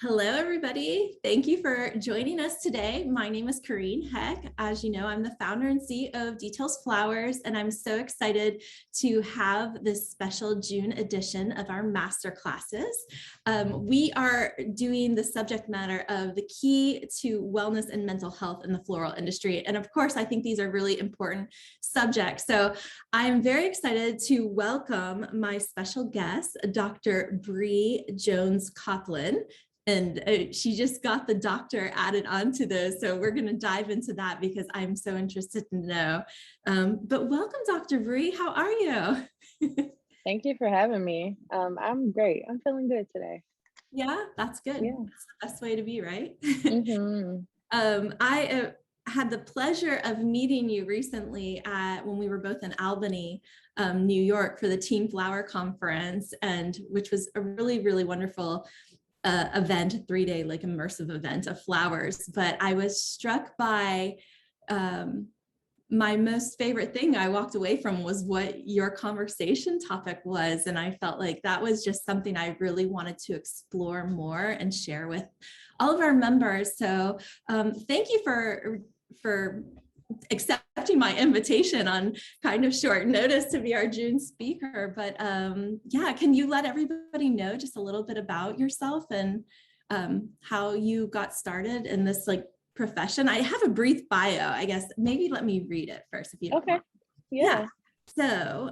Hello, everybody. Thank you for joining us today. My name is Kareen Heck. As you know, I'm the founder and CEO of Details Flowers, and I'm so excited to have this special June edition of our master classes. We are doing the subject matter of the key to wellness and mental health in the floral industry. And of course, I think these are really important subjects. So I'm very excited to welcome my special guest, Dr. Breigh Jones-Coplin. And she just got the doctor added onto this. So we're going to dive into that because I'm so interested to know. But welcome, Dr. Breigh. How are you? Thank you for having me. I'm great. I'm feeling good today. Yeah, that's good. Yeah. That's the best way to be, right? Mm-hmm. I had the pleasure of meeting you recently when we were both in Albany, New York for the Team Flower Conference, and which was a really, really wonderful event, a 3-day like immersive event of flowers. But I was struck by my most favorite thing I walked away from was what your conversation topic was. And I felt like that was just something I really wanted to explore more and share with all of our members. So thank you for accepting my invitation on kind of short notice to be our June speaker. But yeah, can you let everybody know just a little bit about yourself and how you got started in this like profession? I have a brief bio, I guess. Maybe let me read it first if you don't mind. Yeah. So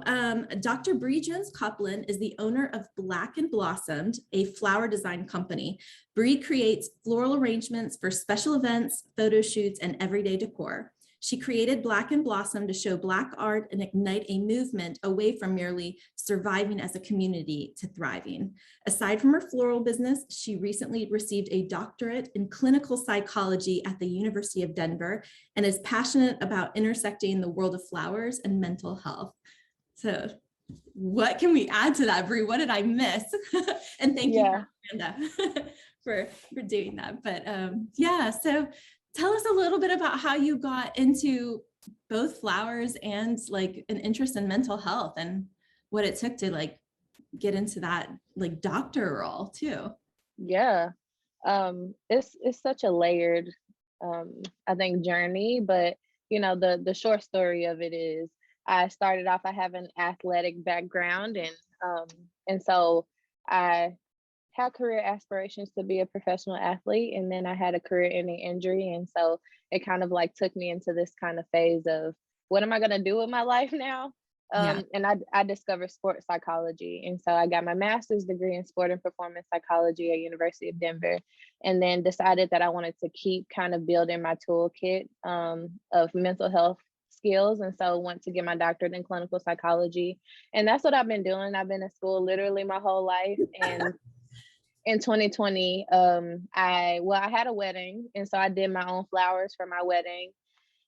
Dr. Breigh Jones-Coplin is the owner of Black and Blossomed, a flower design company. Breigh creates floral arrangements for special events, photo shoots, and everyday decor. She created Black and Blossom to show Black art and ignite a movement away from merely surviving as a community to thriving. Aside from her floral business, she recently received a doctorate in clinical psychology at the University of Denver and is passionate about intersecting the world of flowers and mental health. So what can we add to that, Breigh? What did I miss? And thank you, Amanda, for doing that. But yeah, so tell us a little bit about how you got into both flowers and like an interest in mental health and what it took to like get into that like doctor role too. Yeah. It's such a layered I think journey, but you know, the short story of it is I started off, I have an athletic background, and so I had career aspirations to be a professional athlete, and then I had a career-ending injury, and so it kind of like took me into this kind of phase of what am I going to do with my life now? And I discovered sports psychology, and so I got my master's degree in sport and performance psychology at University of Denver, and then decided that I wanted to keep kind of building my toolkit of mental health skills, and so went to get my doctorate in clinical psychology, and that's what I've been doing. I've been in school literally my whole life, and in 2020, I had a wedding, and so I did my own flowers for my wedding.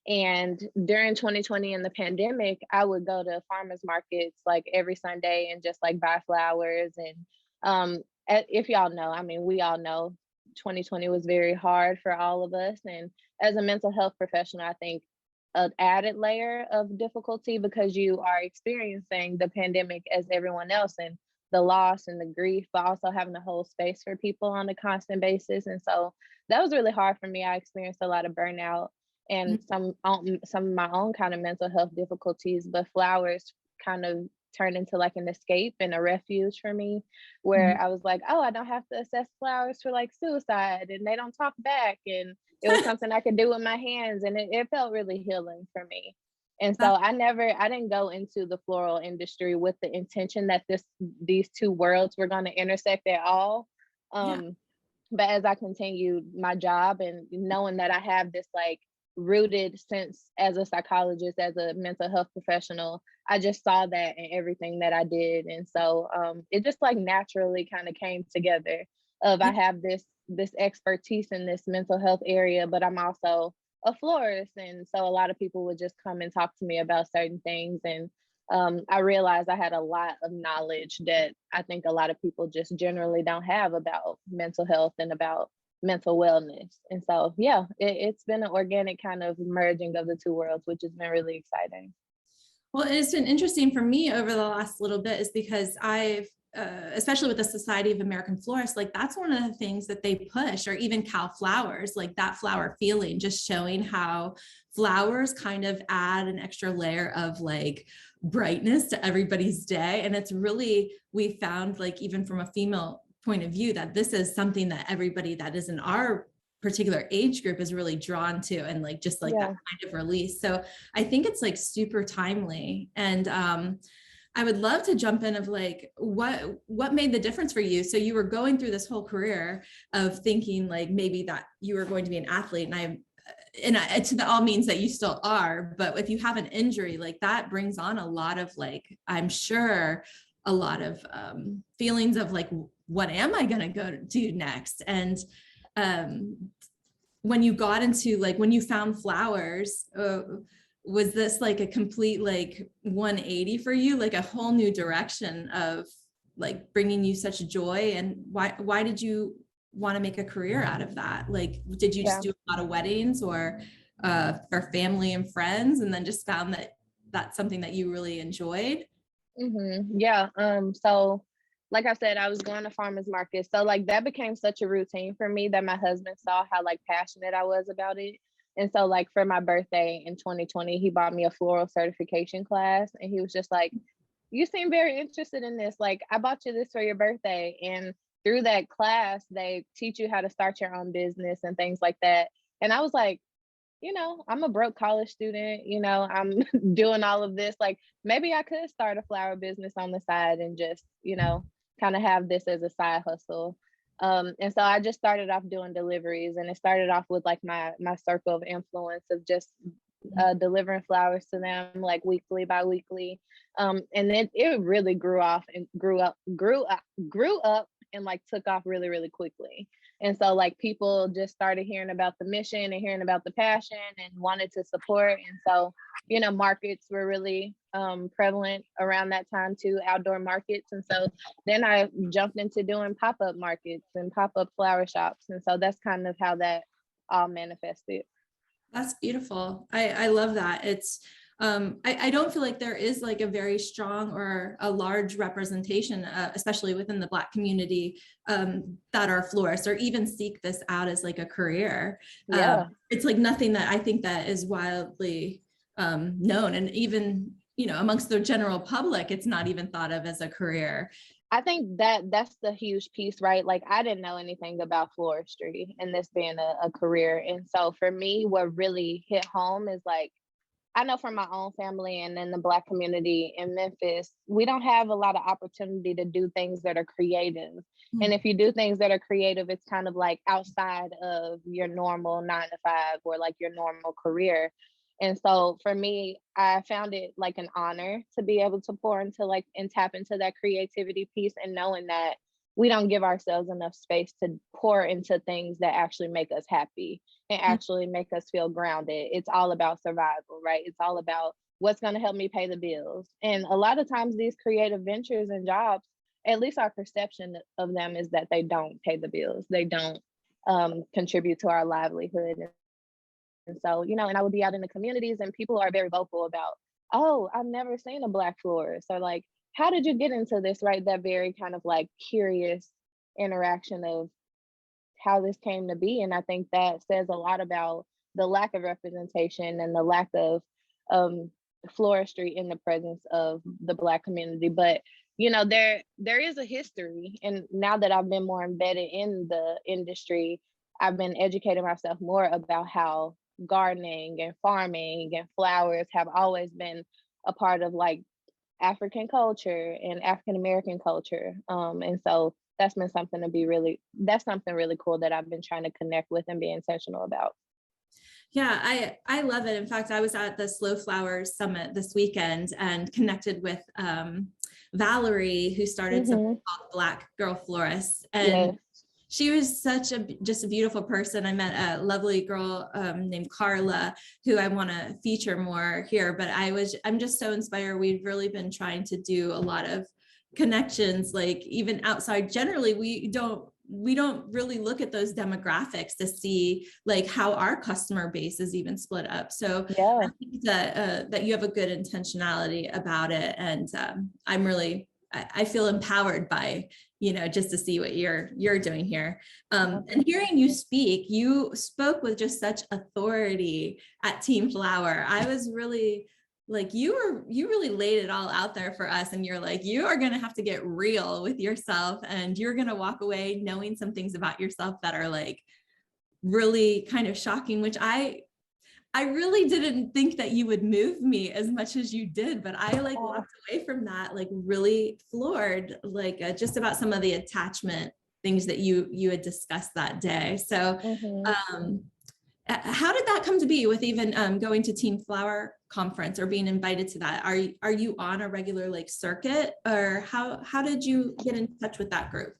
And during 2020 in the pandemic, I would go to farmers markets like every Sunday and just like buy flowers. And if y'all know, I mean, we all know 2020 was very hard for all of us. And as a mental health professional, I think an added layer of difficulty because you are experiencing the pandemic as everyone else, and the loss and the grief, but also having to hold space for people on a constant basis. And so that was really hard for me. I experienced a lot of burnout and some of my own kind of mental health difficulties, but flowers kind of turned into like an escape and a refuge for me, where I was like, oh, I don't have to assess flowers for like suicide and they don't talk back. And it was something I could do with my hands, and it felt really healing for me. And so I didn't go into the floral industry with the intention that these two worlds were going to intersect at all. But as I continued my job and knowing that I have this like rooted sense as a psychologist, as a mental health professional, I just saw that in everything that I did. And so it just like naturally kind of came together of I have this expertise in this mental health area, but I'm also a florist, and so a lot of people would just come and talk to me about certain things, and I realized I had a lot of knowledge that I think a lot of people just generally don't have about mental health and about mental wellness. And so yeah, it's been an organic kind of merging of the two worlds, which has been really exciting. Well, it's been interesting for me over the last little bit is because I've especially with the Society of American Florists, like that's one of the things that they push, or even Cal Flowers, like that flower feeling, just showing how flowers kind of add an extra layer of like brightness to everybody's day. And it's really, we found like even from a female point of view, that this is something that everybody that is in our particular age group is really drawn to, and like just like that kind of release. So I think it's like super timely. And I would love to jump in of like what made the difference for you. So you were going through this whole career of thinking like maybe that you were going to be an athlete, and to all means that you still are, but if you have an injury, like that brings on a lot of like, I'm sure a lot of feelings of like, what am I going to go do next? And when you got into like, when you found flowers, was this like a complete like 180 for you, like a whole new direction of like bringing you such joy? And why did you want to make a career out of that? Like, did you just do a lot of weddings or for family and friends, and then just found that that's something that you really enjoyed? Yeah. So like I said, I was going to farmers markets. So like that became such a routine for me that my husband saw how like passionate I was about it. And so like for my birthday in 2020, he bought me a floral certification class, and he was just like, you seem very interested in this. Like, I bought you this for your birthday. And through that class, they teach you how to start your own business and things like that. And I was like, I'm a broke college student, I'm doing all of this. Like, maybe I could start a flower business on the side and just, kind of have this as a side hustle. And so I just started off doing deliveries, and it started off with like my circle of influence of just delivering flowers to them like weekly, bi-weekly. And then it really grew up and like took off really, really quickly. And so like people just started hearing about the mission and hearing about the passion and wanted to support. And so, markets were really prevalent around that time too, outdoor markets. And so then I jumped into doing pop-up markets and pop-up flower shops. And so that's kind of how that all manifested. That's beautiful. I love that. It's I don't feel like there is like a very strong or a large representation, especially within the Black community, that are florists or even seek this out as like a career. It's like nothing that I think that is wildly known, and even amongst the general public, it's not even thought of as a career. I think that's the huge piece, right? Like, I didn't know anything about floristry and this being a career. And so for me, what really hit home is like, I know from my own family and in the Black community in Memphis, we don't have a lot of opportunity to do things that are creative. Mm-hmm. And if you do things that are creative, it's kind of like outside of your normal 9 to 5 or like your normal career. And so for me, I found it like an honor to be able to pour into like and tap into that creativity piece, and knowing that we don't give ourselves enough space to pour into things that actually make us happy and actually make us feel grounded. It's all about survival, right? It's all about what's going to help me pay the bills. And a lot of times these creative ventures and jobs, at least our perception of them is that they don't pay the bills. They don't contribute to our livelihood. And so, and I would be out in the communities and people are very vocal about, oh, I've never seen a Black florist, or like, how did you get into this, right? That very kind of like curious interaction of how this came to be. And I think that says a lot about the lack of representation and the lack of floristry in the presence of the Black community. But, there is a history. And now that I've been more embedded in the industry, I've been educating myself more about how gardening and farming and flowers have always been a part of like African culture and African American culture. And so that's been something really cool that I've been trying to connect with and be intentional about. Yeah, I love it. In fact, I was at the Slow Flowers Summit this weekend and connected with Valerie, who started something called Black Girl Florists. And she was just a beautiful person. I met a lovely girl named Carla, who I want to feature more here, but I'm just so inspired. We've really been trying to do a lot of connections, like even outside. Generally, we don't really look at those demographics to see like how our customer base is even split up. So I think that you have a good intentionality about it. And I'm really I feel empowered by, just to see what you're doing here. And hearing you speak, you spoke with just such authority at Team Flower. I was really like, you really laid it all out there for us. And you're like, you are going to have to get real with yourself, and you're going to walk away knowing some things about yourself that are like really kind of shocking, which I really didn't think that you would move me as much as you did, but I like walked away from that like really floored, like just about some of the attachment things that you had discussed that day. So how did that come to be with even going to Team Flower conference or being invited to that? Are you on a regular like circuit, or how did you get in touch with that group?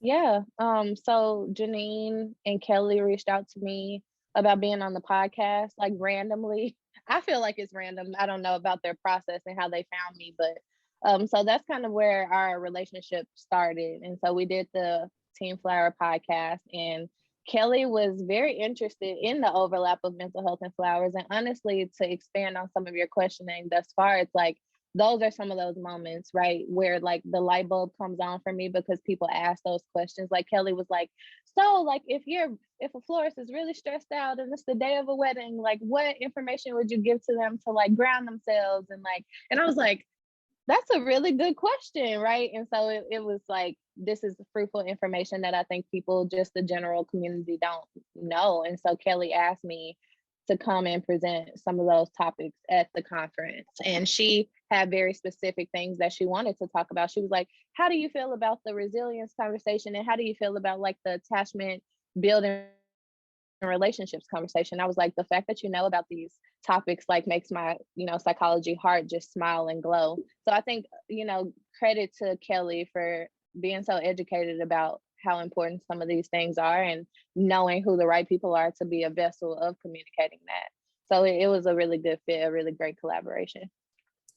Yeah. So Janine and Kelly reached out to me about being on the podcast, like randomly. I feel like it's random. I don't know about their process and how they found me, but so that's kind of where our relationship started. And so we did the Team Flower podcast, and Kelly was very interested in the overlap of mental health and flowers. And honestly, to expand on some of your questioning thus far, it's like those are some of those moments, right, where like the light bulb comes on for me, because people ask those questions. Like Kelly was like, so like if a florist is really stressed out and it's the day of a wedding, like what information would you give to them to like ground themselves? And I was like, that's a really good question, right? And so it was like, this is fruitful information that I think people, just the general community, don't know. And so Kelly asked me to come and present some of those topics at the conference. And she had very specific things that she wanted to talk about. She was like, how do you feel about the resilience conversation? And how do you feel about like the attachment building relationships conversation? I was like, the fact that you know about these topics like makes my psychology heart just smile and glow. So I think credit to Kelly for being so educated about how important some of these things are, and knowing who the right people are to be a vessel of communicating that. So it was a really good fit, a really great collaboration.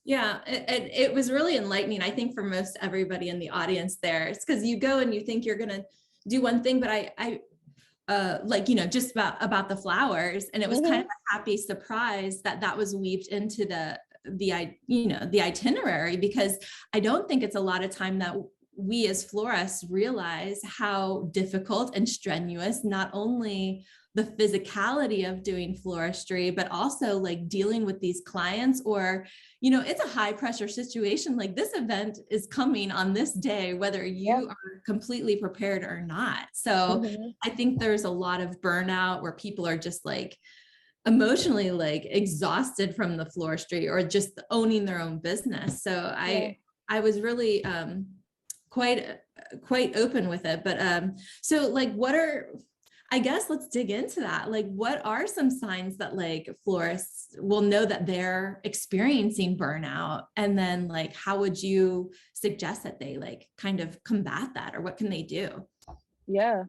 Yeah, it was really enlightening, I think, for most everybody in the audience there. It's because you go and you think you're going to do one thing, but I just about the flowers, and it was kind of a happy surprise that was weaved into the itinerary, because I don't think it's a lot of time that we as florists realize how difficult and strenuous not only the physicality of doing floristry, but also like dealing with these clients, or, it's a high pressure situation. Like this event is coming on this day, whether you are completely prepared or not. So I think there's a lot of burnout where people are just like emotionally like exhausted from the floristry or just owning their own business. So I was really quite open with it. But so like I guess let's dig into that. Like, what are some signs that like florists will know that they're experiencing burnout? And then like, how would you suggest that they like kind of combat that, or what can they do? Yeah.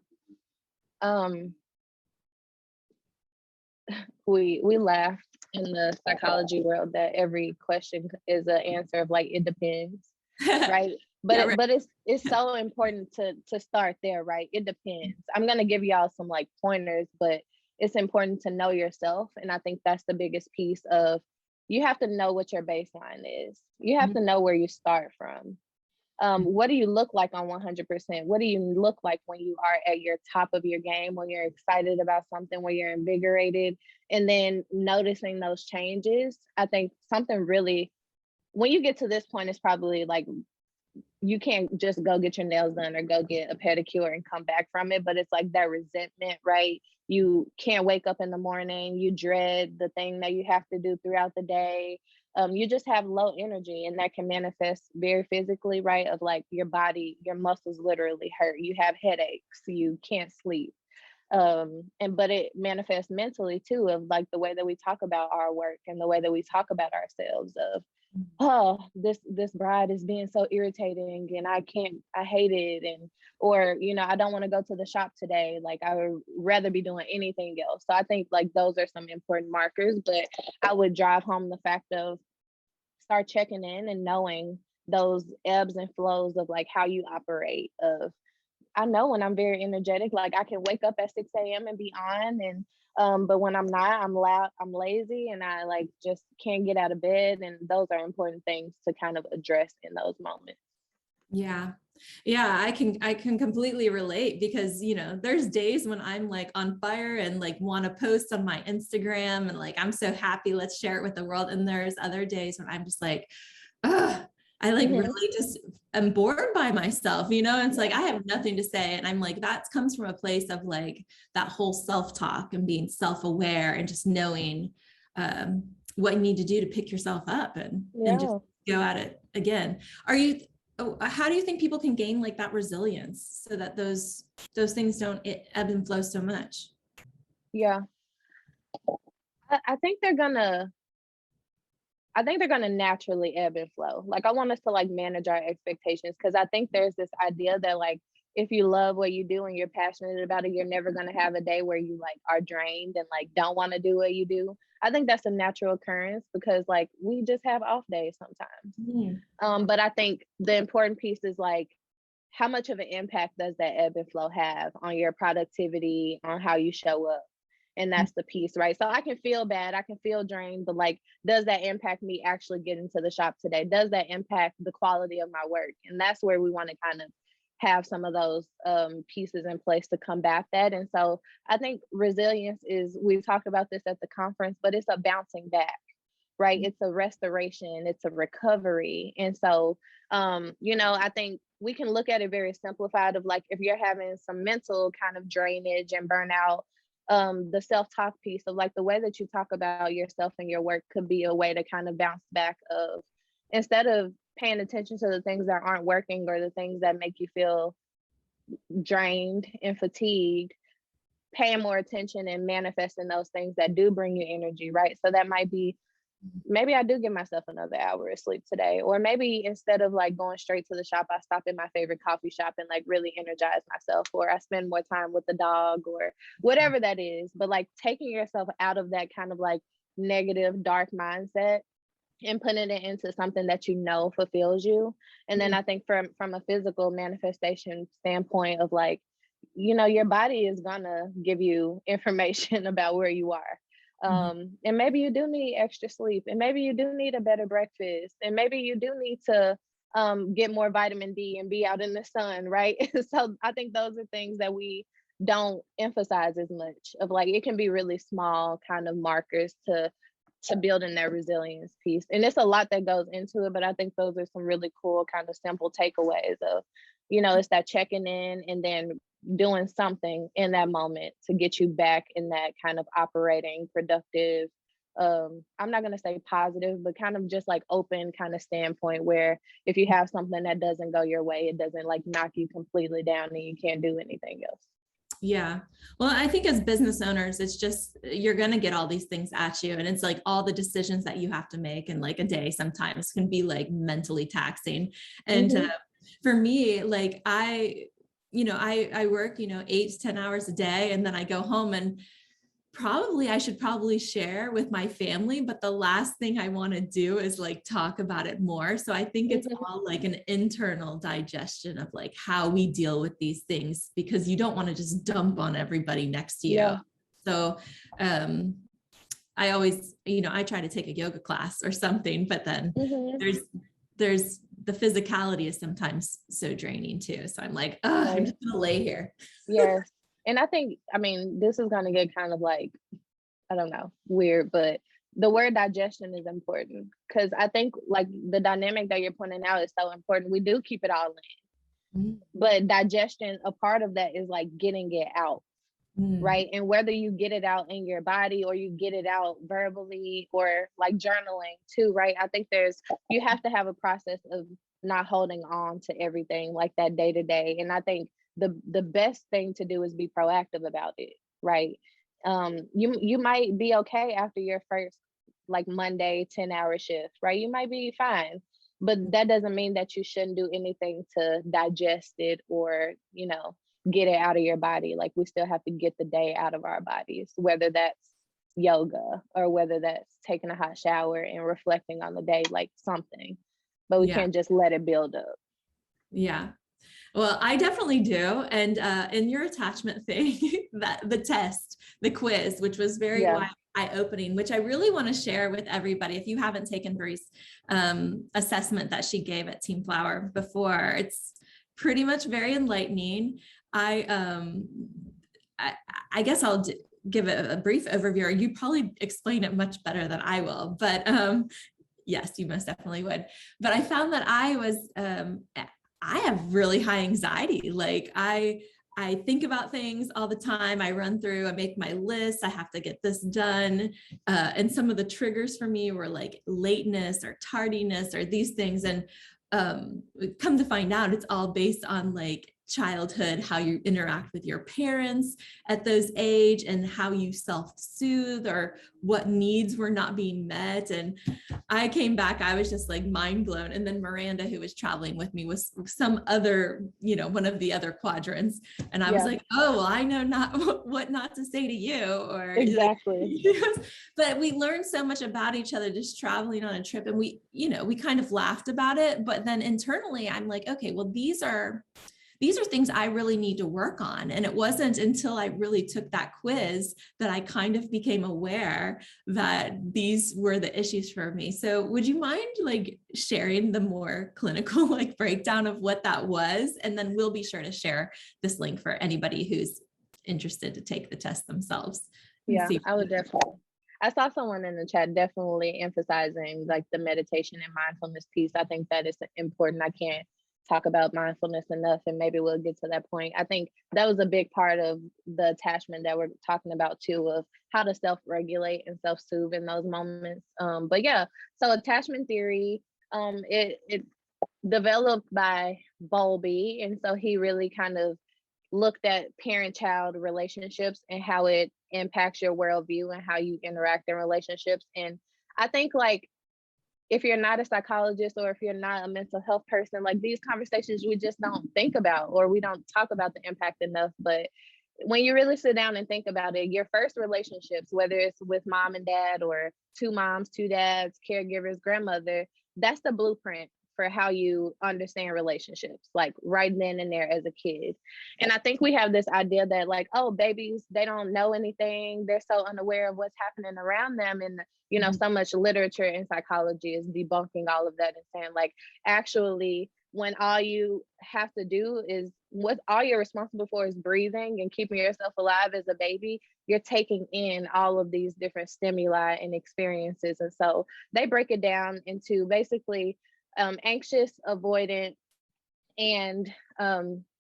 We laugh in the psychology world that every question is an answer of like, it depends, right? But but it's so important to start there, right? It depends. I'm gonna give y'all some like pointers, but it's important to know yourself. And I think that's the biggest piece of, you have to know what your baseline is. You have to know where you start from. What do you look like on 100%? What do you look like when you are at your top of your game, when you're excited about something, when you're invigorated? And then noticing those changes. I think something really, when you get to this point, it's probably like, you can't just go get your nails done or go get a pedicure and come back from it, but it's like that resentment, right? You can't wake up in the morning, you dread the thing that you have to do throughout the day. You just have low energy, and that can manifest very physically, right? Of like your body, your muscles literally hurt, you have headaches, you can't sleep. But it manifests mentally too, of like the way that we talk about our work and the way that we talk about ourselves, of, oh, this bride is being so irritating and I hate it, and or I don't want to go to the shop today, like I would rather be doing anything else. So I think like those are some important markers, but I would drive home the fact of, start checking in and knowing those ebbs and flows of like how you operate. Of, I know when I'm very energetic, like I can wake up at 6 a.m. and be on, and but when I'm not, I'm loud, I'm lazy, and I like just can't get out of bed. And those are important things to kind of address in those moments. Yeah. Yeah, I can completely relate because, there's days when I'm like on fire and like want to post on my Instagram and like I'm so happy, let's share it with the world. And there's other days when I'm just like, ugh, I like Mhm. really just am bored by myself, it's like I have nothing to say. And I'm like, that comes from a place of like that whole self-talk and being self-aware and just knowing what you need to do to pick yourself up and just Yeah. go at it again. Are you how do you think people can gain like that resilience so that those things don't ebb and flow so much? Yeah. I think they're gonna naturally ebb and flow. Like I want us to like manage our expectations because I think there's this idea that like if you love what you do and you're passionate about it, you're never gonna have a day where you like are drained and like don't want to do what you do. I think that's a natural occurrence because like we just have off days sometimes. Mm, But I think the important piece is like how much of an impact does that ebb and flow have on your productivity, on how you show up? And that's the piece, right? So I can feel bad, I can feel drained, but like, does that impact me actually getting to the shop today? Does that impact the quality of my work? And that's where we want to kind of have some of those pieces in place to combat that. And so I think resilience is, we talked about this at the conference, but it's a bouncing back, right? It's a restoration, it's a recovery. And so, I think we can look at it very simplified of like if you're having some mental kind of drainage and burnout, the self-talk piece of like the way that you talk about yourself and your work could be a way to kind of bounce back of instead of paying attention to the things that aren't working or the things that make you feel drained and fatigued, paying more attention and manifesting those things that do bring you energy, right? So that might be maybe I do give myself another hour of sleep today. Or maybe instead of like going straight to the shop, I stop in my favorite coffee shop and like really energize myself, or I spend more time with the dog or whatever that is. But like taking yourself out of that kind of like negative, dark mindset and putting it into something that you know fulfills you. And then mm, I think from a physical manifestation standpoint of like, your body is gonna give you information about where you are. mhm. And maybe you do need extra sleep, and maybe you do need a better breakfast, and maybe you do need to get more vitamin D and be out in the sun, right? So I think those are things that we don't emphasize as much of like it can be really small kind of markers to building that resilience piece. And it's a lot that goes into it, but I think those are some really cool kind of simple takeaways of, it's that checking in and then doing something in that moment to get you back in that kind of operating productive, I'm not going to say positive, but kind of just like open kind of standpoint where if you have something that doesn't go your way, it doesn't like knock you completely down and you can't do anything else. Yeah. Well, I think as business owners, it's just you're going to get all these things at you. And it's like all the decisions that you have to make in like a day sometimes can be like mentally taxing. And Mm-hmm. for me, like I work, 8 to 10 hours a day, and then I go home and I should probably share with my family, but the last thing I want to do is like talk about it more. So I think it's Mm-hmm. all like an internal digestion of like how we deal with these things because you don't want to just dump on everybody next to you. Yeah. So um I always, I try to take a yoga class or something, but then Mm-hmm. there's the physicality is sometimes so draining too. So I'm like, oh, I'm Right. just gonna lay here. Yes. And I think, I mean, this is going to get kind of like, I don't know, weird, but the word digestion is important because I think like the dynamic that you're pointing out is so important. We do keep it all in, but digestion, a part of that is like getting it out, Mm-hmm. right? And whether you get it out in your body or you get it out verbally or like journaling too, right? I think you have to have a process of not holding on to everything like that day to day. And I think the best thing to do is be proactive about it, right? You might be okay after your first like Monday 10-hour shift, right? You might be fine, but that doesn't mean that you shouldn't do anything to digest it or, get it out of your body. Like we still have to get the day out of our bodies, whether that's yoga or whether that's taking a hot shower and reflecting on the day, like something. But we Yeah. can't just let it build up. Yeah. Well, I definitely do. And in your attachment thing, that the test, the quiz, which was very Yeah. wide eye-opening, which I really want to share with everybody. If you haven't taken Bree's assessment that she gave at Team Flower before, it's pretty much very enlightening. I guess I'll give a brief overview, or you probably explain it much better than I will, but yes, you most definitely would. But I found that I have really high anxiety. Like I think about things all the time. I run through, I make my list. I have to get this done. And some of the triggers for me were like lateness or tardiness or these things. And come to find out, it's all based on like childhood, how you interact with your parents at those age, and how you self-soothe, or what needs were not being met. And I came back, I was just like mind blown. And then Miranda, who was traveling with me, was some other, one of the other quadrants. And I was like, oh, well, I know not what not to say to you, or exactly. But we learned so much about each other just traveling on a trip. And we kind of laughed about it. But then internally, I'm like, okay, well, these are things I really need to work on. And it wasn't until I really took that quiz that I kind of became aware that these were the issues for me. So would you mind like sharing the more clinical like breakdown of what that was? And then we'll be sure to share this link for anybody who's interested to take the test themselves. Yeah, I would definitely. I saw someone in the chat definitely emphasizing like the meditation and mindfulness piece. I think that is important. I can't talk about mindfulness enough, and maybe we'll get to that point. I think that was a big part of the attachment that we're talking about too, of how to self-regulate and self-soothe in those moments. But yeah, so attachment theory, it developed by Bowlby, and so he really kind of looked at parent-child relationships and how it impacts your worldview and how you interact in relationships. And I think like, if you're not a psychologist or if you're not a mental health person, like these conversations we just don't think about, or we don't talk about the impact enough. But when you really sit down and think about it, your first relationships, whether it's with mom and dad or two moms, two dads, caregivers, grandmother, that's the blueprint for how you understand relationships, like right then and there as a kid. And I think we have this idea that like, oh, babies, they don't know anything. They're so unaware of what's happening around them. And, so much literature and psychology is debunking all of that and saying like, actually, when all you have to do is what all you're responsible for is breathing and keeping yourself alive as a baby, you're taking in all of these different stimuli and experiences. And so they break it down into basically anxious, avoidant, and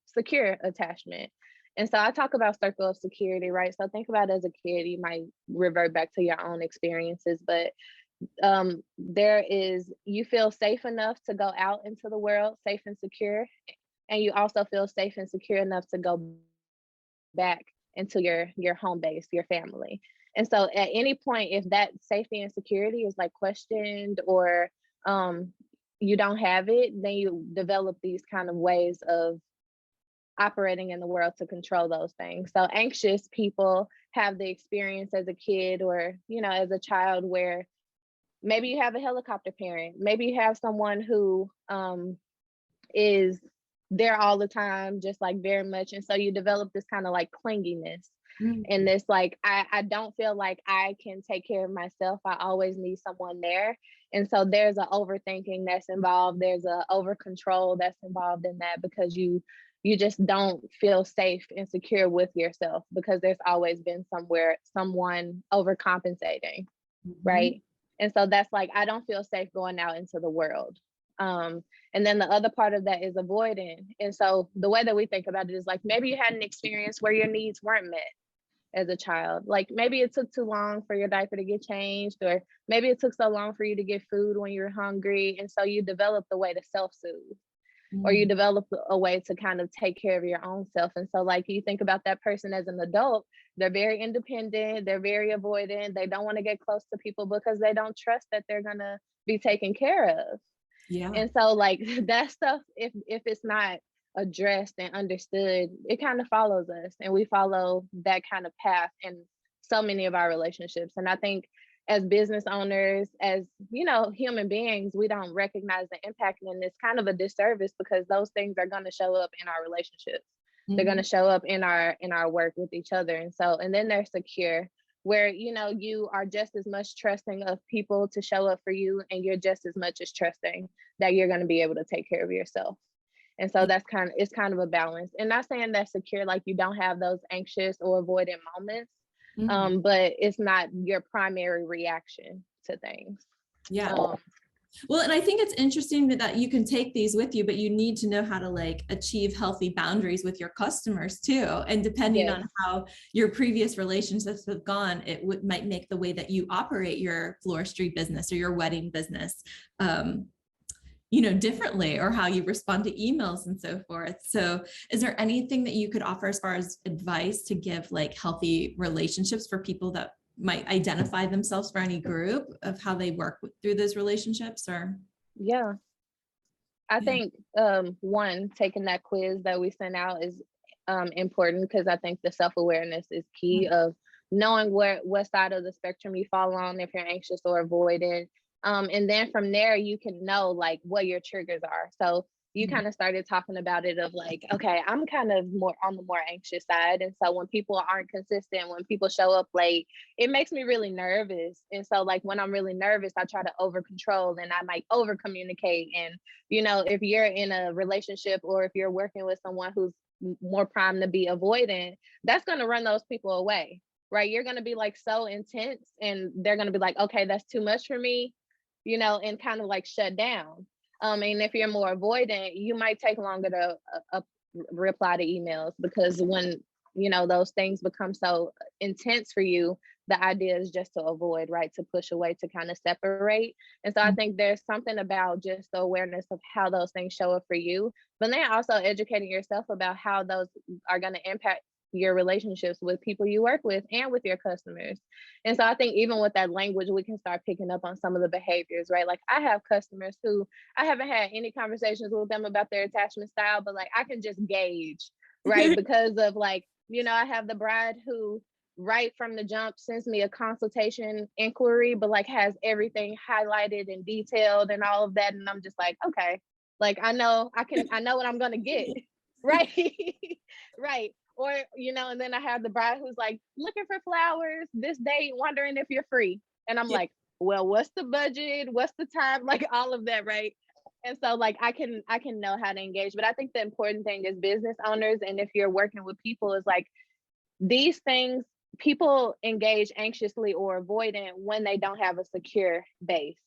secure attachment. And so I talk about circle of security, right? So think about as a kid, you might revert back to your own experiences, but you feel safe enough to go out into the world, safe and secure. And you also feel safe and secure enough to go back into your home base, your family. And so at any point, if that safety and security is like questioned, or you don't have it, then you develop these kind of ways of operating in the world to control those things. So anxious people have the experience as a kid or, as a child, where maybe you have a helicopter parent, maybe you have someone who is there all the time, just like very much. And so you develop this kind of like clinginess. And this like, I don't feel like I can take care of myself. I always need someone there. And so there's an overthinking that's involved. There's a over control that's involved in that, because you just don't feel safe and secure with yourself, because there's always been someone overcompensating, right? And so that's like, I don't feel safe going out into the world. And then the other part of that is avoiding. And so the way that we think about it is like, maybe you had an experience where your needs weren't met as a child. Like maybe it took too long for your diaper to get changed, or maybe it took so long for you to get food when you're hungry. And so you developed a way to self-soothe, or you develop a way to kind of take care of your own self. And so like, you think about that person as an adult, they're very independent, they're very avoidant, they don't want to get close to people because they don't trust that they're gonna be taken care of. Yeah. And so like that stuff, if it's not addressed and understood, it kind of follows us, and we follow that kind of path in so many of our relationships. And I think as business owners, as human beings, we don't recognize the impact, and it's kind of a disservice, because those things are going to show up in our relationships. They're going to show up in our work with each other. And then they're secure. where, you know, you are just as much trusting of people to show up for you, and you're just as much as trusting that you're going to be able to take care of yourself. And so it's kind of a balance. And not saying that secure, like you don't have those anxious or avoidant moments, but it's not your primary reaction to things. Yeah. Well, and I think it's interesting that you can take these with you, but you need to know how to like achieve healthy boundaries with your customers too. And depending on how your previous relationships have gone, might make the way that you operate your floristry business or your wedding business, differently, or how you respond to emails and so forth. So is there anything that you could offer as far as advice to give like healthy relationships for people that might identify themselves for any group, of how they work through those relationships? Or I think one, taking that quiz that we sent out is important, because I think the self-awareness is key of knowing what side of the spectrum you fall on, if you're anxious or avoidant. And then from there, you can know like what your triggers are. So you kind of started talking about it of like, okay, I'm kind of more on the more anxious side. And so when people aren't consistent, when people show up late, it makes me really nervous. And so like when I'm really nervous, I try to over control, and I might over communicate. And, you know, if you're in a relationship, or if you're working with someone who's more primed to be avoidant, that's going to run those people away, right? You're going to be like so intense, and they're going to be like, okay, that's too much for me, you know, and kind of like shut down. And if you're more avoidant, you might take longer to reply to emails, because when, you know, those things become so intense for you, the idea is just to avoid, right? To push away, to kind of separate. And so I think there's something about just the awareness of how those things show up for you, but then also educating yourself about how those are going to impact your relationships with people you work with and with your customers. And so I think even with that language, we can start picking up on some of the behaviors, right? Like I have customers who I haven't had any conversations with them about their attachment style, but like I can just gauge, right? Because of like, you know, I have the bride who right from the jump sends me a consultation inquiry, but like has everything highlighted and detailed and all of that. And I'm just like, okay, like I know what I'm gonna get. Right. Right. Or, you know, and then I have the bride who's like looking for flowers this date, wondering if you're free. And I'm like, well, what's the budget? What's the time? Like all of that, right? And so like I can know how to engage. But I think the important thing is business owners, and if you're working with people, is like these things, people engage anxiously or avoidant when they don't have a secure base.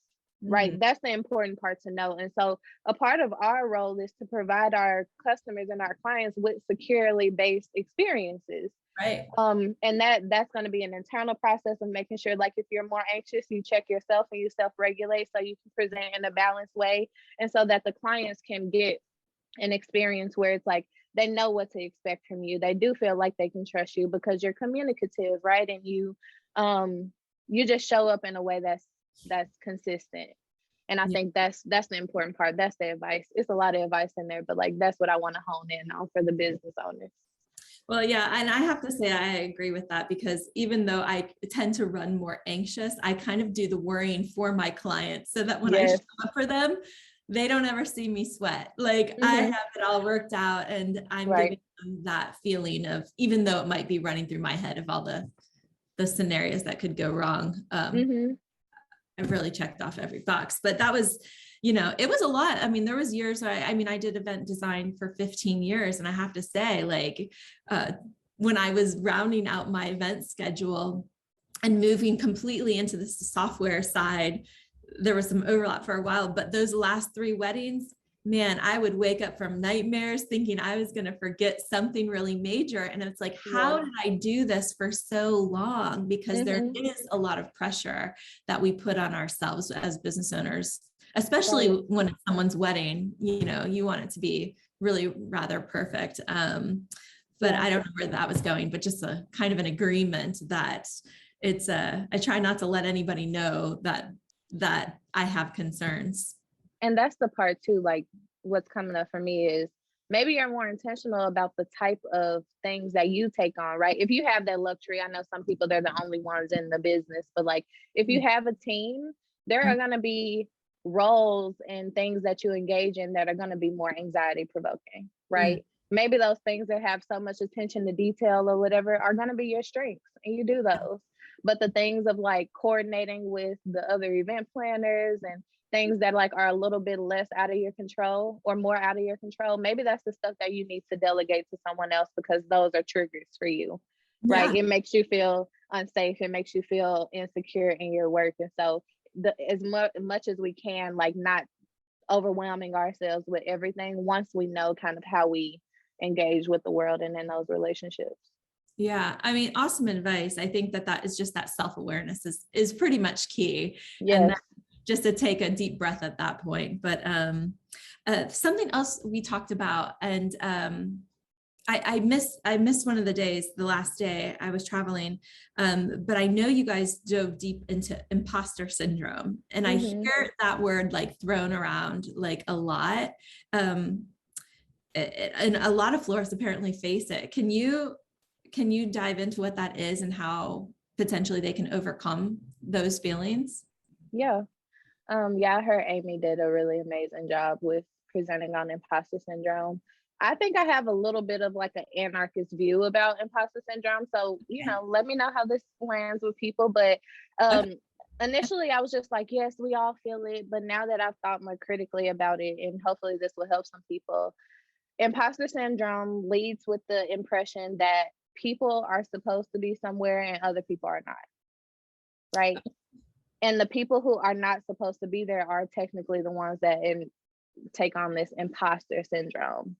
Right. That's the important part to know. And so a part of our role is to provide our customers and our clients with securely based experiences. Right. And that's going to be an internal process of making sure, like, if you're more anxious, you check yourself and you self-regulate so you can present in a balanced way. And so that the clients can get an experience where it's like they know what to expect from you. They do feel like they can trust you because you're communicative, right? And you just show up in a way that's consistent. And I think that's the important part. That's the advice. It's a lot of advice in there, but like that's what I want to hone in on for the business owners. Well, yeah, and I have to say I agree with that, because even though I tend to run more anxious, I kind of do the worrying for my clients, so that when I show up for them, they don't ever see me sweat. Like I have it all worked out, and I'm giving them that feeling of, even though it might be running through my head of all the scenarios that could go wrong. I've really checked off every box, but that was, it was a lot. I mean, there was years, I did event design for 15 years. And I have to say, like, when I was rounding out my event schedule and moving completely into the software side, there was some overlap for a while, but those last 3 weddings, man, I would wake up from nightmares thinking I was going to forget something really major. And it's like, how did I do this for so long? Because there is a lot of pressure that we put on ourselves as business owners, especially when it's someone's wedding. You want it to be really rather perfect. But I don't know where that was going, but just a kind of an agreement that it's I try not to let anybody know that I have concerns. And that's the part too, like what's coming up for me is maybe you're more intentional about the type of things that you take on, right? If you have that luxury, I know some people, they're the only ones in the business, but like if you have a team, there are going to be roles and things that you engage in that are going to be more anxiety provoking, right? Maybe those things that have so much attention to detail or whatever are going to be your strengths, and you do those. but the things of like coordinating with the other event planners and things that like are a little bit less out of your control or more out of your control, maybe that's the stuff that you need to delegate to someone else, because those are triggers for you, right? Yeah. It makes you feel unsafe, it makes you feel insecure in your work. And so as much as we can, like not overwhelming ourselves with everything once we know kind of how we engage with the world and in those relationships. Yeah, I mean, awesome advice. I think that is just that self-awareness is pretty much key. Yes. And just to take a deep breath at that point. But something else we talked about, and I missed one of the days, the last day I was traveling, but I know you guys dove deep into imposter syndrome, and I hear that word like thrown around like a lot, and a lot of florists apparently face it. Can you dive into what that is and how potentially they can overcome those feelings? Yeah. I heard Amy did a really amazing job with presenting on imposter syndrome. I think I have a little bit of like an anarchist view about imposter syndrome. So, let me know how this lands with people. But initially I was just like, yes, we all feel it. But now that I've thought more critically about it, and hopefully this will help some people, imposter syndrome leads with the impression that people are supposed to be somewhere and other people are not, right? And the people who are not supposed to be there are technically the ones that take on this imposter syndrome.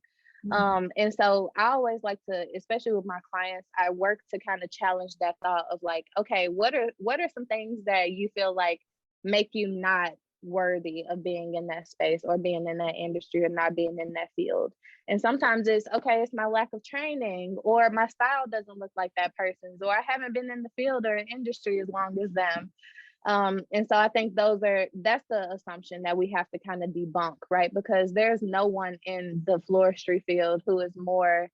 And so I always like to, especially with my clients, I work to kind of challenge that thought of like, okay, what are some things that you feel like make you not worthy of being in that space or being in that industry or not being in that field? And sometimes it's my lack of training, or my style doesn't look like that person's, or I haven't been in the field or industry as long as them. And so I think that's the assumption that we have to kind of debunk, right? Because there's no one in the floristry field who is more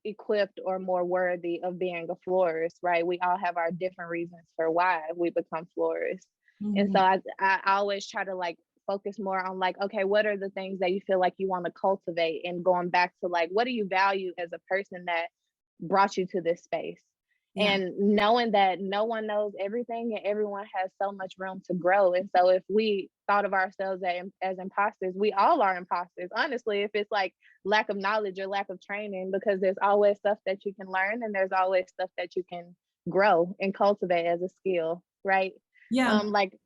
equipped or more worthy of being a florist, right? We all have our different reasons for why we become florists. And so I always try to like focus more on like, okay, what are the things that you feel like you want to cultivate? And going back to like, what do you value as a person that brought you to this space? Yeah. And knowing that no one knows everything and everyone has so much room to grow. And so if we thought of ourselves as imposters, we all are imposters, honestly, if it's like lack of knowledge or lack of training, because there's always stuff that you can learn and there's always stuff that you can grow and cultivate as a skill, right? Yeah. Like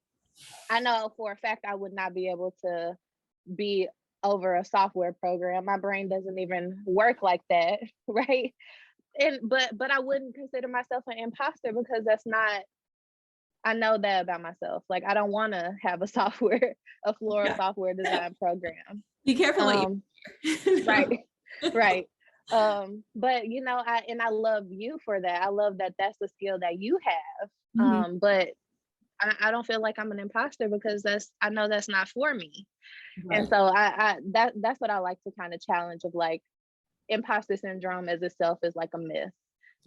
I know for a fact I would not be able to be over a software program. My brain doesn't even work like that, right? But I wouldn't consider myself an imposter, because I know that about myself. Like I don't want to have a floral software design program. Be careful what you right. Right. But I love you for that. I love that that's the skill that you have. But I don't feel like I'm an imposter, because I know that's not for me. Right. And so that's what I like to kind of challenge, of like, imposter syndrome as itself is like a myth,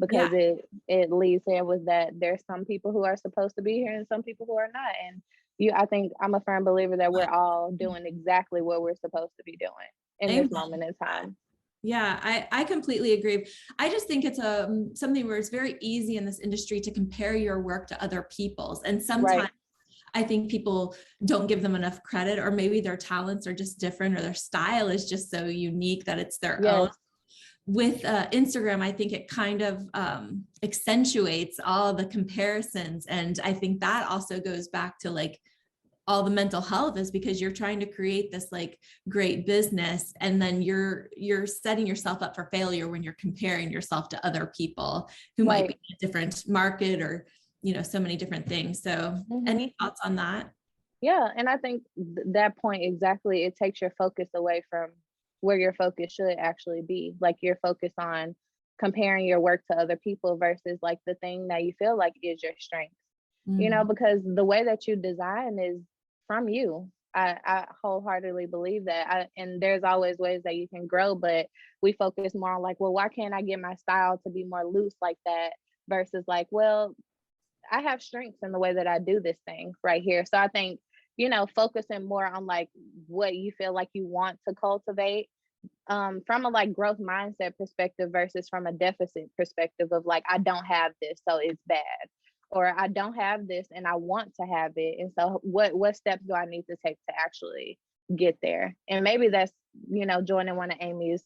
because it leads in with that there's some people who are supposed to be here and some people who are not. And I think I'm a firm believer that we're all doing exactly what we're supposed to be doing in this moment in time. Yeah, I completely agree. I just think it's something where it's very easy in this industry to compare your work to other people's. And sometimes I think people don't give them enough credit, or maybe their talents are just different, or their style is just so unique that it's their own. With Instagram, I think it kind of accentuates all the comparisons. And I think that also goes back to like all the mental health, is because you're trying to create this like great business, and then you're setting yourself up for failure when you're comparing yourself to other people who might be in a different market, or so many different things. So any thoughts on that? Yeah, and I think that point exactly, it takes your focus away from where your focus should actually be. Like your focus on comparing your work to other people versus like the thing that you feel like is your strength. Because the way that you design is from you. I wholeheartedly believe that. And there's always ways that you can grow, but we focus more on like, well, why can't I get my style to be more loose like that? Versus like, well, I have strengths in the way that I do this thing right here. So I think, focusing more on like what you feel like you want to cultivate from a like growth mindset perspective versus from a deficit perspective of like, I don't have this, so it's bad. or I don't have this and I want to have it. And so what steps do I need to take to actually get there? And maybe that's, joining one of Amy's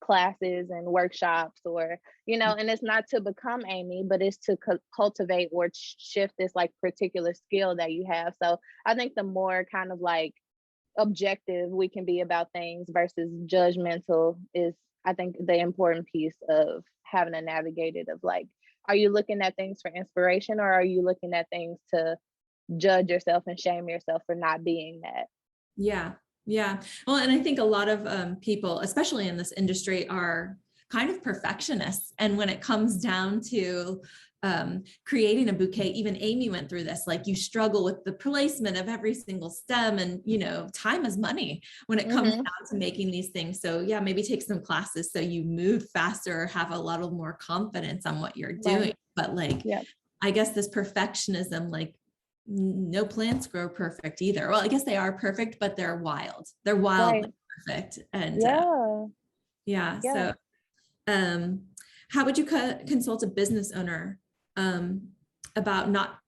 classes and workshops, or, and it's not to become Amy, but it's to cultivate or shift this like particular skill that you have. So I think the more kind of like objective we can be about things versus judgmental is, I think, the important piece of having to navigate it, of like, are you looking at things for inspiration, or are you looking at things to judge yourself and shame yourself for not being that? Yeah. Yeah. Well, and I think a lot of people, especially in this industry, are kind of perfectionists. And when it comes down to creating a bouquet, even Amy went through this, like you struggle with the placement of every single stem, and, time is money when it comes down to making these things. So yeah, maybe take some classes so you move faster, have a lot of more confidence on what you're doing. Right. But like, Yep. I guess this perfectionism, like, no plants grow perfect either. Well, I guess they are perfect, but they're wild. They're wildly Right. perfect. And Yeah. So how would you consult a business owner about not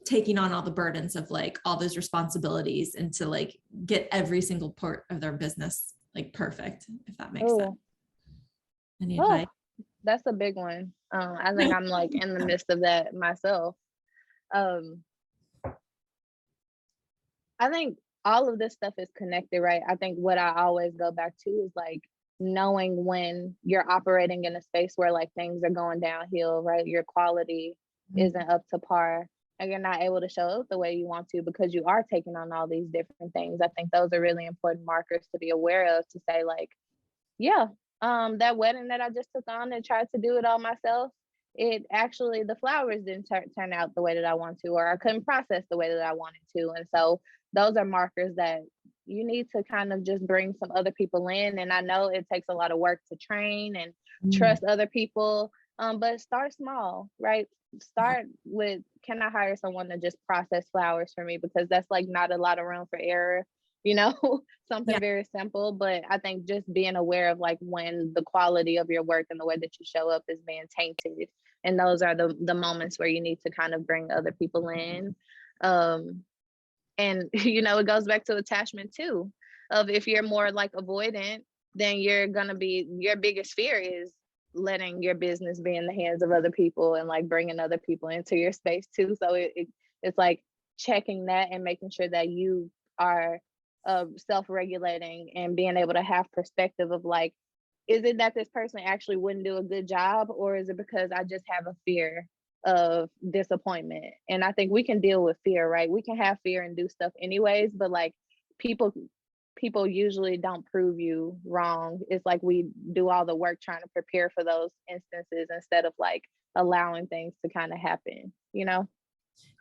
taking on all the burdens of like all those responsibilities, and to like get every single part of their business like perfect, if that makes sense? Any advice? That's a big one. I think I'm like in the midst of that myself. I think all of this stuff is connected, right? I think what I always go back to is like knowing when you're operating in a space where like things are going downhill, right? Your quality isn't up to par, and you're not able to show up the way you want to because you are taking on all these different things. I think those are really important markers to be aware of, to say like, yeah, that wedding that I just took on and tried to do it all myself, it actually, the flowers didn't turn out the way that I want to, or I couldn't process the way that I wanted to. And so those are markers that you need to kind of just bring some other people in. And I know it takes a lot of work to train and trust other people, but start small, right? Start with, can I hire someone to just process flowers for me? Because that's like not a lot of room for error, something very simple. But I think just being aware of like when the quality of your work and the way that you show up is being tainted. And those are the moments where you need to kind of bring other people in. And, it goes back to attachment too, of if you're more like avoidant, then you're going to be, your biggest fear is letting your business be in the hands of other people and like bringing other people into your space too. So it's like checking that and making sure that you are self-regulating and being able to have perspective of like, is it that this person actually wouldn't do a good job, or is it because I just have a fear of disappointment? And I think we can deal with fear, right? We can have fear and do stuff anyways, but like people usually don't prove you wrong. It's like we do all the work trying to prepare for those instances instead of like allowing things to kind of happen.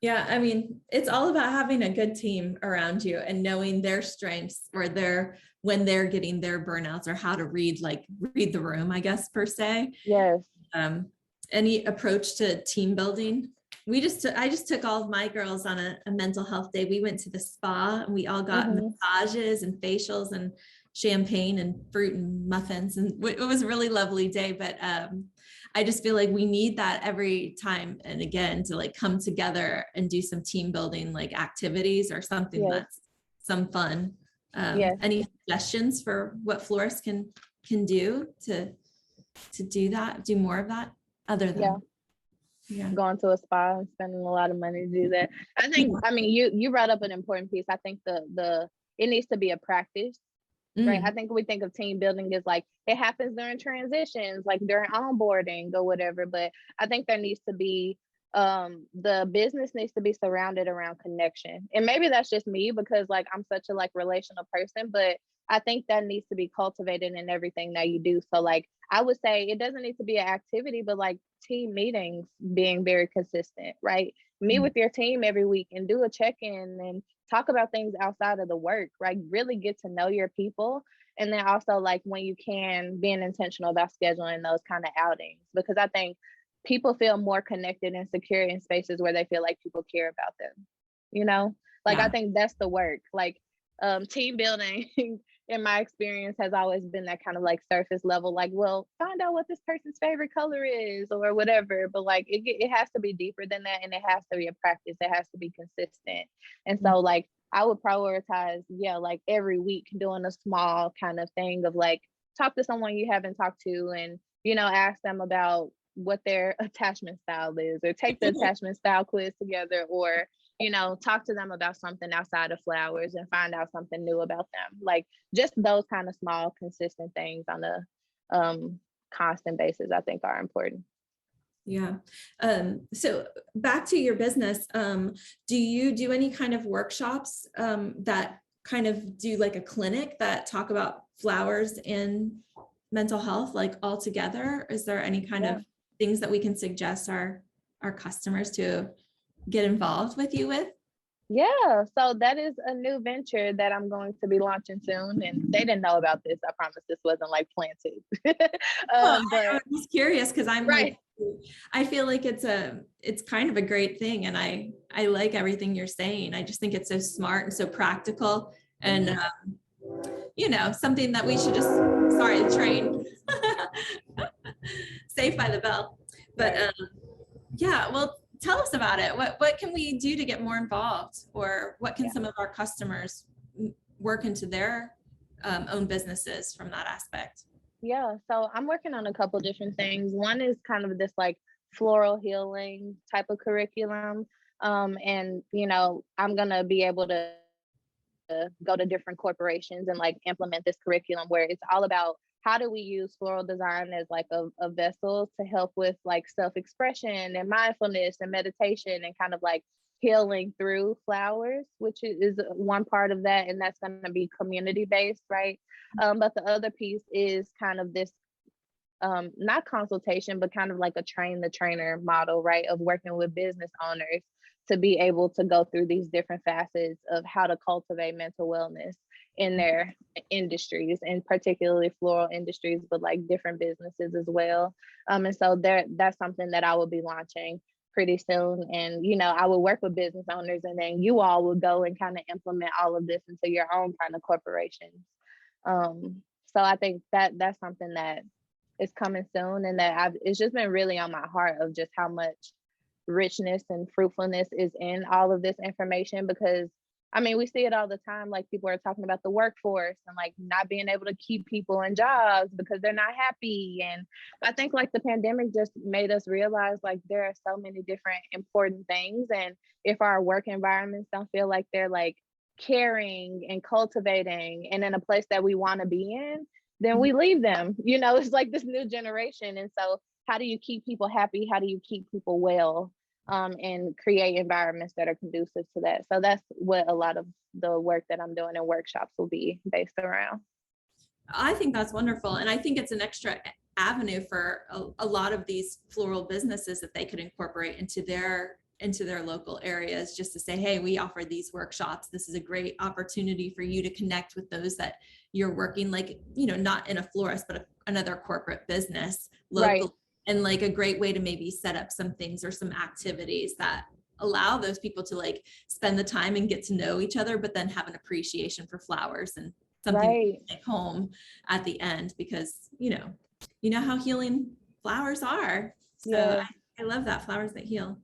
Yeah, I mean, it's all about having a good team around you and knowing their strengths, or when they're getting their burnouts, or how to read the room, I guess, per se. Yes. Any approach to team building? I just took all of my girls on a mental health day. We went to the spa and we all got massages and facials and champagne and fruit and muffins. And it was a really lovely day, but I just feel like we need that every time and again to like come together and do some team building, like activities or something that's some fun. Any suggestions for what florists can do to do that, do more of that, other than going to a spa and spending a lot of money to do that? I think, I mean, you brought up an important piece. I think the it needs to be a practice. Right. I think we think of team building as like it happens during transitions, like during onboarding or whatever. But I think there needs to be the business needs to be surrounded around connection. And maybe that's just me because like I'm such a like relational person, but I think that needs to be cultivated in everything that you do. So like I would say it doesn't need to be an activity, but like team meetings being very consistent, right? Meet with your team every week and do a check-in and talk about things outside of the work, right? Really get to know your people. And then also like when you can, being intentional about scheduling those kind of outings, because I think people feel more connected and secure in spaces where they feel like people care about them, I think that's the work. Like team building in my experience has always been that kind of like surface level, like, well, find out what this person's favorite color is or whatever. But like it has to be deeper than that, and it has to be a practice. It has to be consistent. And so like I would prioritize, yeah, like every week doing a small kind of thing of like talk to someone you haven't talked to, and ask them about what their attachment style is, or take the attachment style quiz together, or talk to them about something outside of flowers and find out something new about them. Like just those kind of small, consistent things on a constant basis, I think are important. Yeah. So back to your business, do you do any kind of workshops that kind of do like a clinic that talk about flowers and mental health, like all together? Is there any kind of things that we can suggest our customers to get involved with you with? Yeah, so that is a new venture that I'm going to be launching soon, and they didn't know about this. I promise this wasn't like planted. I'm just curious because I'm right. like, I feel like it's kind of a great thing, and I like everything you're saying. I just think it's so smart and so practical, and something that we should just, sorry, the train, Saved by the Bell. But yeah, well, tell us about it. What can we do to get more involved, or what can some of our customers work into their own businesses from that aspect? Yeah, so I'm working on a couple different things. One is kind of this like floral healing type of curriculum. And I'm gonna be able to go to different corporations and like implement this curriculum where it's all about how do we use floral design as like a vessel to help with like self-expression and mindfulness and meditation and kind of like healing through flowers, which is one part of that, and that's going to be community based, right? But the other piece is kind of this not consultation, but kind of like a train the trainer model, right? Of working with business owners to be able to go through these different facets of how to cultivate mental wellness in their industries, and particularly floral industries, but like different businesses as well. And so that's something that I will be launching pretty soon. And I will work with business owners, and then you all will go and kind of implement all of this into your own kind of corporations. So I think that's something that is coming soon, and that it's just been really on my heart of just how much richness and fruitfulness is in all of this information. Because I mean, we see it all the time, like people are talking about the workforce and like not being able to keep people in jobs because they're not happy. And I think like the pandemic just made us realize like there are so many different important things, and if our work environments don't feel like they're like caring and cultivating and in a place that we want to be in, then we leave them. It's like this new generation. And so how do you keep people happy? How do you keep people well? And create environments that are conducive to that. So that's what a lot of the work that I'm doing in workshops will be based around. I think that's wonderful. And I think it's an extra avenue for a lot of these floral businesses that they could incorporate into their local areas, just to say, hey, we offer these workshops. This is a great opportunity for you to connect with those that you're working, like, not in a florist, but another corporate business locally. Right. And like a great way to maybe set up some things or some activities that allow those people to like spend the time and get to know each other, but then have an appreciation for flowers and something to take home at the end, because you know how healing flowers are. So I love that, flowers that heal.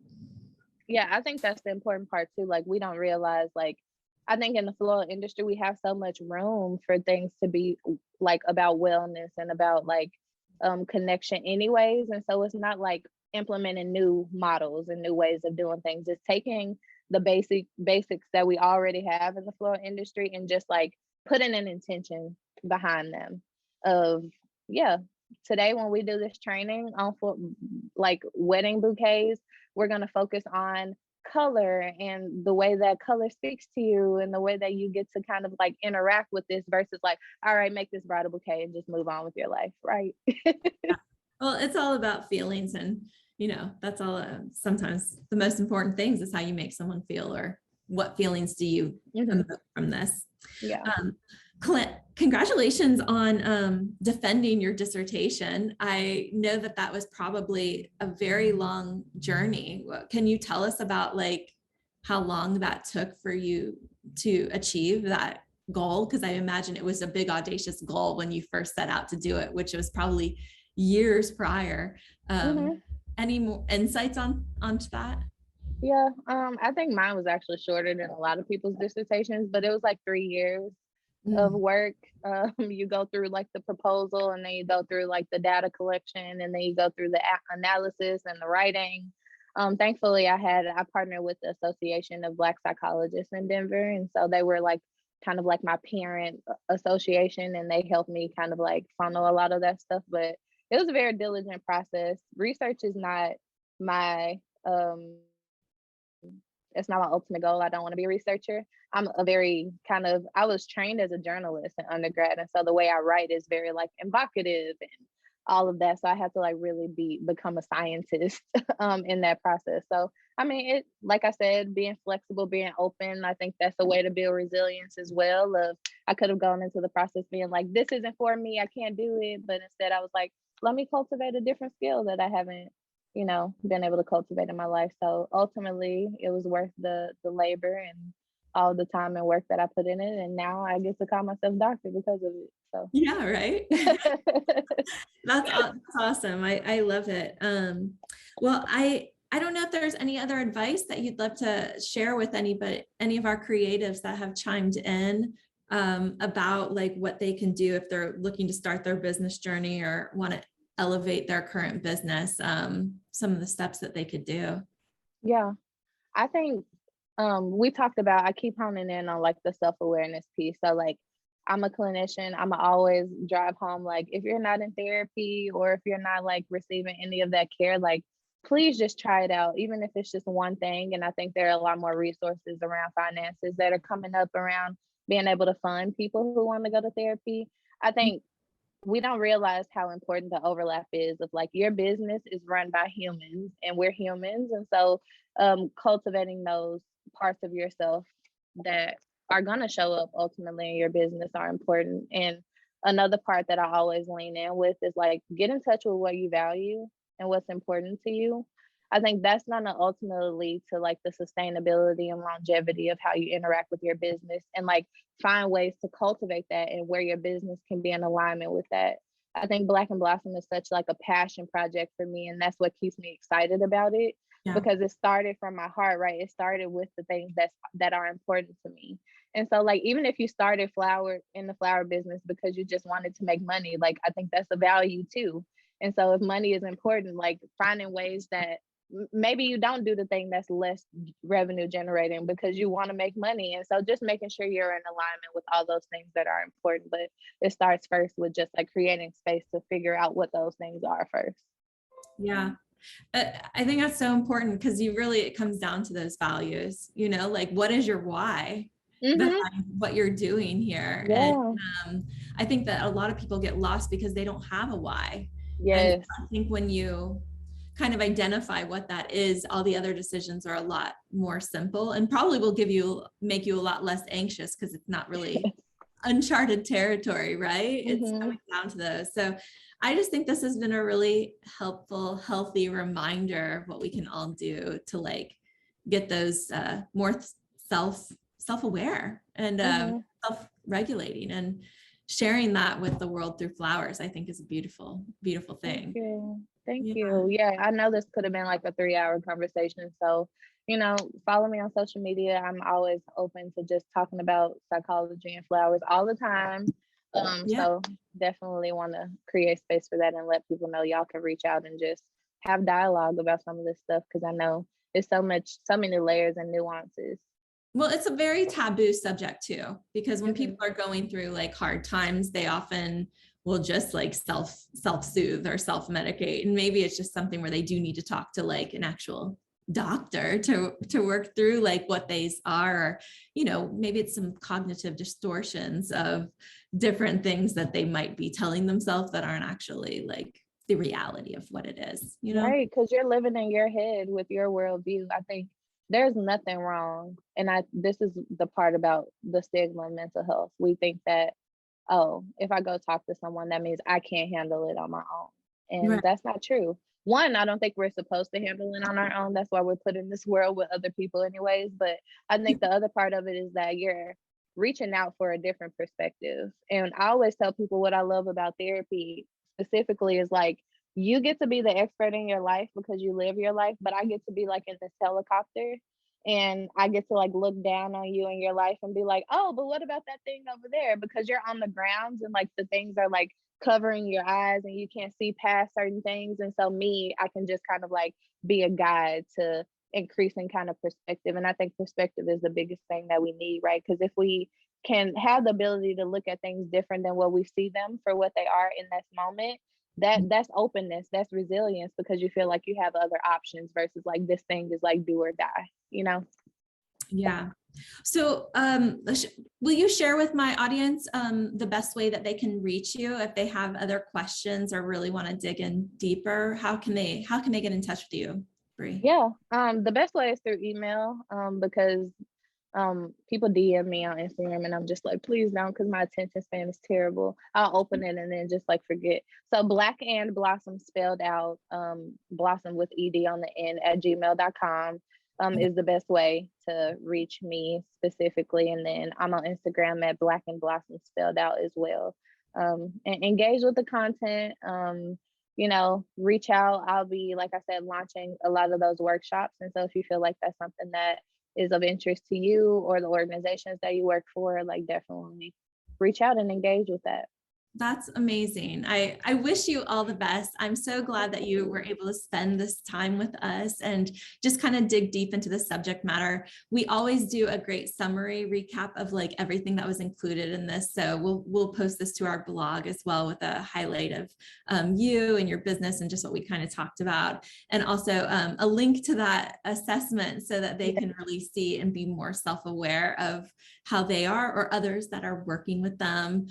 Yeah, I think that's the important part too. Like we don't realize, like I think in the floral industry we have so much room for things to be like about wellness and about like connection anyways. And so it's not like implementing new models and new ways of doing things. It's taking the basics that we already have in the floral industry and just like putting an intention behind them of, today when we do this training on like wedding bouquets, we're going to focus on color and the way that color speaks to you and the way that you get to kind of like interact with this versus like, all right, make this bridal bouquet and just move on with your life, right? Well, it's all about feelings, and that's all. Sometimes the most important things is how you make someone feel, or what feelings do you from this. Clint, congratulations on defending your dissertation. I know that was probably a very long journey. Can you tell us about like how long that took for you to achieve that goal? Because I imagine it was a big audacious goal when you first set out to do it, which was probably years prior. Mm-hmm. Any more insights onto that? Yeah, I think mine was actually shorter than a lot of people's dissertations, but it was like 3 years of Mm. work. You go through like the proposal, and then you go through like the data collection, and then you go through the analysis and the writing. Thankfully, I partnered with the Association of Black Psychologists in Denver, and so they were like kind of like my parent association, and they helped me kind of like funnel a lot of that stuff. But it was a very diligent process. Research is not my it's not my ultimate goal. I don't want to be a researcher. I'm a very kind of, I was trained as a journalist in undergrad. And so the way I write is very like evocative and all of that. So I had to like really become a scientist in that process. So, I mean, it, like I said, being flexible, being open, I think that's a way to build resilience as well. I could have gone into the process being like, this isn't for me, I can't do it. But instead I was like, let me cultivate a different skill that I haven't been able to cultivate in my life. So ultimately it was worth the labor and all the time and work that I put in it. And now I get to call myself doctor because of it. So Yeah, right. That's awesome. I love it. Well, I don't know if there's any other advice that you'd love to share with any of our creatives that have chimed in about like what they can do if they're looking to start their business journey or want to elevate their current business, some of the steps that they could do. yeah, I think we talked about, I keep honing in on like the self-awareness piece. So like I'm a clinician, I'm always drive home like if you're not in therapy or if you're not like receiving any of that care, like please just try it out, even if it's just one thing. And I think there are a lot more resources around finances that are coming up around being able to fund people who want to go to therapy. I think we don't realize how important the overlap is of like your business is run by humans and we're humans. And so cultivating those parts of yourself that are going to show up ultimately in your business are important. And another part that I always lean in with is like get in touch with what you value and what's important to you. I think that's going to ultimately lead to like the sustainability and longevity of how you interact with your business and like find ways to cultivate that and where your business can be in alignment with that. I think Black and Blossom is such like a passion project for me, and that's what keeps me excited about it Yeah. because it started from my heart, right? It started with the things that are important to me. And so like even if you started the flower business because you just wanted to make money, like I think that's a value too. And so if money is important, like finding ways that maybe you don't do the thing that's less revenue generating because you want to make money. And so just making sure you're in alignment with all those things that are important. But it starts first with just like creating space to figure out what those things are first. Yeah. I think that's so important because it comes down to those values, like what is your why Mm-hmm. behind what you're doing here? And Yeah. I think that a lot of people get lost because they don't have a why. And Yes. I think when you kind of identify what that is, all the other decisions are a lot more simple and probably will make you a lot less anxious because it's not really uncharted territory, right? It's Mm-hmm. coming down to those. So I just think this has been a really helpful, healthy reminder of what we can all do to like get those more self-aware and Mm-hmm. self-regulating, and sharing that with the world through flowers, I think is a beautiful, beautiful Thank thing. you. Thank Yeah. you. Yeah, I know this could have been like a 3-hour conversation. So, follow me on social media. I'm always open to just talking about psychology and flowers all the time. Yeah. So definitely want to create space for that and let people know y'all can reach out and just have dialogue about some of this stuff because I know it's so many layers and nuances. Well, it's a very taboo subject too, because when Mm-hmm. people are going through like hard times, they often will just like self-soothe or self-medicate. And maybe it's just something where they do need to talk to like an actual doctor to work through like what these are, or, maybe it's some cognitive distortions of different things that they might be telling themselves that aren't actually like the reality of what it is. Right, because you're living in your head with your worldview. I think there's nothing wrong. And this is the part about the stigma of mental health. We think that, oh, if I go talk to someone, that means I can't handle it on my own. And Right. that's not true. One, I don't think we're supposed to handle it on our own. That's why we're put in this world with other people anyways. But I think the other part of it is that reaching out for a different perspective. And I always tell people what I love about therapy specifically is like, you get to be the expert in your life because you live your life, but I get to be like in this helicopter and I get to like look down on you and your life and be like, oh, but what about that thing over there? Because you're on the grounds and like the things are like covering your eyes and you can't see past certain things. And so I can just kind of like be a guide to increasing kind of perspective. And I think perspective is the biggest thing that we need, right? Because if we can have the ability to look at things different than what we see them for what they are in this moment, that's openness, that's resilience, because you feel like you have other options versus like this thing is like do or die, you know? Yeah. So will you share with my audience the best way that they can reach you if they have other questions or really want to dig in deeper? How can they get in touch with you, Breigh? Yeah. The best way is through email, because people DM me on Instagram and I'm just like, please don't, because my attention span is terrible. I'll open it and then just like forget. So Black and Blossom spelled out, Blossom with ED on the end at gmail.com is the best way to reach me specifically. And then I'm on Instagram at Black and Blossom spelled out as well. And engage with the content. You know, reach out. I'll be, like I said, launching a lot of those workshops. And so if you feel like that's something that is of interest to you or the organizations that you work for, like definitely reach out and engage with that. That's amazing. I wish you all the best. I'm so glad that you were able to spend this time with us and just kind of dig deep into the subject matter. We always do a great summary recap of like everything that was included in this. So we'll post this to our blog as well with a highlight of you and your business and just what we kind of talked about. And also a link to that assessment so that they can really see and be more self-aware of how they are or others that are working with them.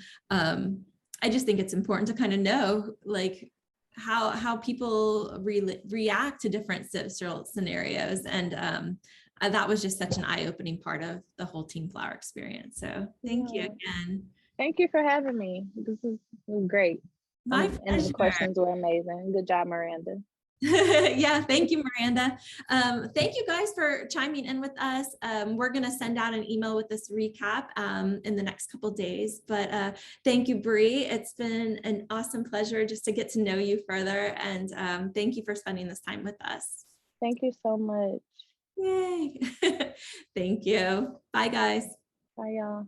I just think it's important to kind of know like how people react to different social scenarios. And that was just such an eye-opening part of the whole Team Flower experience. So thank you again. Thank you for having me. This is great. My And pleasure. the questions were amazing. Good job, Miranda. Yeah, thank you, Miranda. Thank you guys for chiming in with us. We're going to send out an email with this recap in the next couple of days. But thank you, Breigh. It's been an awesome pleasure just to get to know you further. And thank you for spending this time with us. Thank you so much. Yay. Thank you. Bye, guys. Bye, y'all.